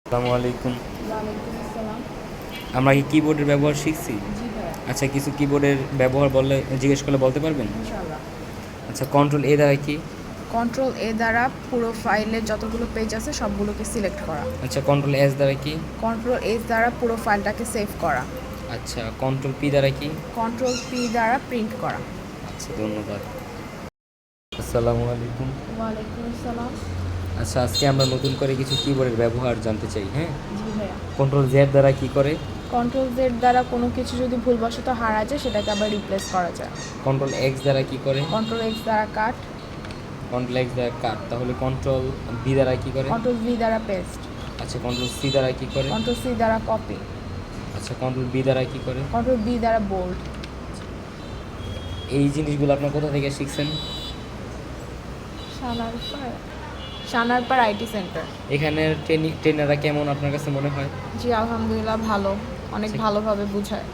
আসসালামু আলাইকুম। ওয়ালাইকুম আসসালাম। আমরা কি কিবোর্ডের ব্যবহার শিখছি? জি ভাইয়া। আচ্ছা, কিছু কিবোর্ডের ব্যবহার বললে জিজ্ঞেস করলে বলতে পারবেন? ইনশাআল্লাহ। আচ্ছা, কন্ট্রোল এ দ্বারা কি? কন্ট্রোল এ দ্বারা পুরো ফাইলের যতগুলো পেজ আছে সবগুলোকে সিলেক্ট করা। আচ্ছা, কন্ট্রোল এস দ্বারা কি? কন্ট্রোল এস দ্বারা পুরো ফাইলটাকে সেভ করা। আচ্ছা, কন্ট্রোল পি দ্বারা কি? কন্ট্রোল পি দ্বারা প্রিন্ট করা। আচ্ছা, ধন্যবাদ। আসসালামু আলাইকুম। ওয়ালাইকুম আসসালাম। আচ্ছা, আজকে আমরা নতুন করে কিছু কিবোর্ডের ব্যবহার জানতে চাই। হ্যাঁ, জি ভাইয়া। কন্ট্রোল জেড দ্বারা কি করে? কন্ট্রোল জেড দ্বারা কোনো কিছু যদি ভুলবশত হারা যায় সেটাকে আবার রিপ্লেস করা যায়। কন্ট্রোল এক্স দ্বারা কি করে? কন্ট্রোল এক্স দ্বারা কাট। কন্ট্রোল এক্স দ্বারা কাট। তাহলে কন্ট্রোল বি দ্বারা কি করে? কন্ট্রোল ভি দ্বারা পেস্ট। আচ্ছা, কন্ট্রোল সি দ্বারা কি করে? কন্ট্রোল সি দ্বারা কপি। আচ্ছা, কন্ট্রোল বি দ্বারা কি করে? কন্ট্রোল বি দ্বারা বোল্ড। এই জিনিসগুলো আপনার কোথা থেকে শিখছেন? Sanarpar IT centre. এখানের ট্রেনাররা কেমন আপনার কাছে মনে হয়? জি আলহামদুলিল্লাহ ভালো, অনেক আচ্ছা। ভালোভাবে বুঝায়।